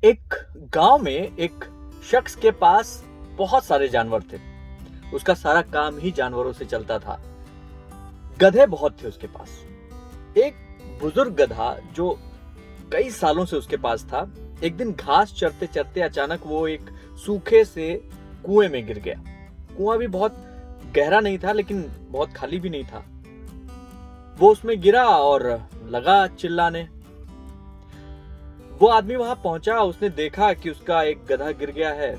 एक गांव में एक शख्स के पास बहुत सारे जानवर थे। उसका सारा काम ही जानवरों से चलता था। गधे बहुत थे उसके पास। एक बुजुर्ग गधा जो कई सालों से उसके पास था, एक दिन घास चरते चरते अचानक वो एक सूखे से कुएं में गिर गया। कुआं भी बहुत गहरा नहीं था लेकिन बहुत खाली भी नहीं था। वो उसमें गिरा और लगा चिल्लाने। वो आदमी वहां पहुंचा, उसने देखा कि उसका एक गधा गिर गया है।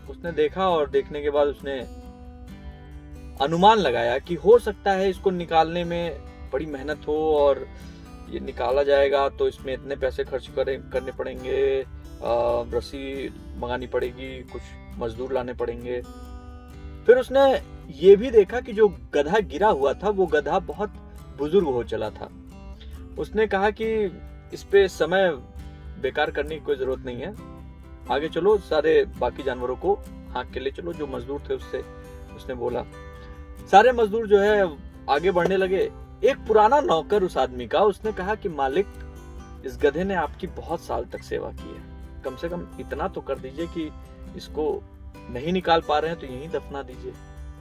उसने देखा और देखने के बाद उसने अनुमान लगाया कि हो सकता है इसको निकालने में बड़ी मेहनत हो और ये निकाला जाएगा तो इसमें इतने पैसे खर्च करने पड़ेंगे, रस्सी मंगानी पड़ेगी, कुछ मजदूर लाने पड़ेंगे। फिर उसने ये भी देखा कि जो गधा गिरा हुआ था वो गधा बहुत बुजुर्ग हो चला था। उसने कहा कि इस पे समय बेकार करने की कोई जरूरत नहीं है, आगे चलो, सारे बाकी जानवरों को हाँक के ले चलो। जो मजदूर थे उससे उसने बोला। सारे मजदूर जो है आगे बढ़ने लगे। एक पुराना नौकर उस आदमी का, उसने कहा कि मालिक, इस गधे ने आपकी बहुत साल तक सेवा की है, कम से कम इतना तो कर दीजिए कि इसको नहीं निकाल पा रहे हैं तो यहीं दफना दीजिए।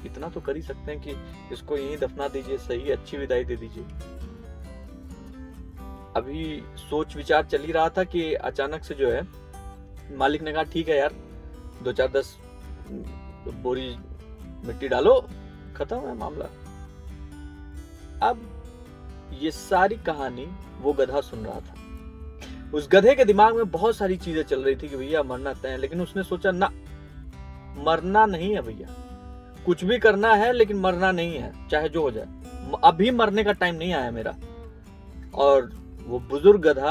इतना तो कर ही सकते हैं कि इसको यहीं दफना दीजिए, सही अच्छी विदाई दे दीजिए। अभी सोच विचार चल ही रहा था कि अचानक से जो है मालिक ने कहा, ठीक है यार, 2-4-10 बोरी मिट्टी डालो, खत्म है मामला। अब ये सारी कहानी वो गधा सुन रहा था। उस गधे के दिमाग में बहुत सारी चीजें चल रही थी कि भैया मरना तय है, लेकिन उसने सोचा ना, मरना नहीं है भैया, कुछ भी करना है लेकिन मरना नहीं है, चाहे जो हो जाए। अभी मरने का टाइम नहीं आया मेरा। और वो बुजुर्ग गधा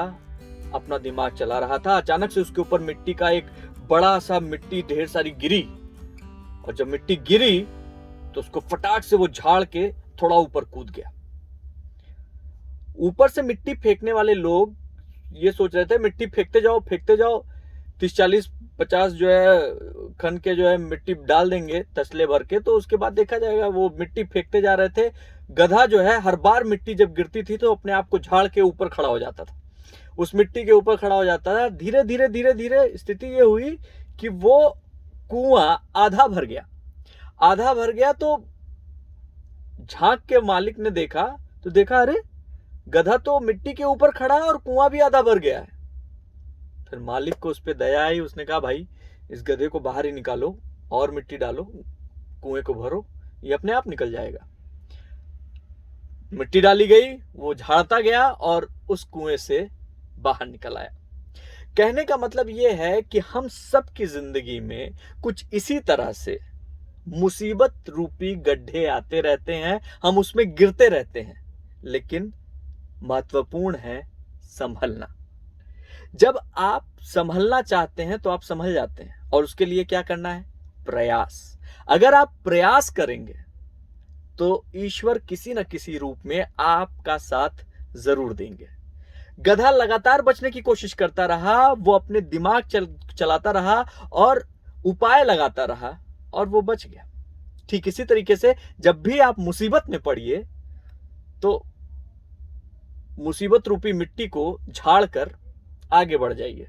अपना दिमाग चला रहा था। अचानक से उसके ऊपर मिट्टी का एक बड़ा सा मिट्टी ढेर सारी गिरी, और जब मिट्टी गिरी तो उसको फटाक से वो झाड़ के थोड़ा ऊपर कूद गया। ऊपर से मिट्टी फेंकने वाले लोग ये सोच रहे थे, मिट्टी फेंकते जाओ फेंकते जाओ, 30-40-50 जो है खन के जो है मिट्टी डाल देंगे तसले भर के, तो उसके बाद देखा जाएगा। वो मिट्टी फेंकते जा रहे थे। गधा जो है हर बार मिट्टी जब गिरती थी तो अपने आप को झाड़ के ऊपर खड़ा हो जाता था, उस मिट्टी के ऊपर खड़ा हो जाता था। धीरे धीरे धीरे धीरे स्थिति ये हुई कि वो कुआं आधा भर गया। आधा भर गया तो झांक के मालिक ने देखा, तो देखा, अरे गधा तो मिट्टी के ऊपर खड़ा है और कुआं भी आधा भर गया है। फिर मालिक को उस पर दया आई। उसने कहा, भाई इस गधे को बाहर ही निकालो और मिट्टी डालो, कुएं को भरो, ये अपने आप निकल जाएगा। मिट्टी डाली गई, वो झाड़ता गया और उस कुएं से बाहर निकल आया। कहने का मतलब यह है कि हम सब की जिंदगी में कुछ इसी तरह से मुसीबत रूपी गड्ढे आते रहते हैं, हम उसमें गिरते रहते हैं, लेकिन महत्वपूर्ण है संभलना। जब आप संभलना चाहते हैं तो आप संभल जाते हैं, और उसके लिए क्या करना है? प्रयास। अगर आप प्रयास करेंगे तो ईश्वर किसी न किसी रूप में आपका साथ जरूर देंगे। गधा लगातार बचने की कोशिश करता रहा, वो अपने दिमाग चलाता रहा और उपाय लगाता रहा, और वो बच गया। ठीक इसी तरीके से जब भी आप मुसीबत में पड़िए तो मुसीबत रूपी मिट्टी को झाड़ कर आगे बढ़ जाइए,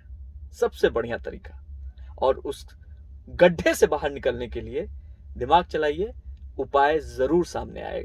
सबसे बढ़िया तरीका। और उस गड्ढे से बाहर निकलने के लिए दिमाग चलाइए, उपाय जरूर सामने आएगा।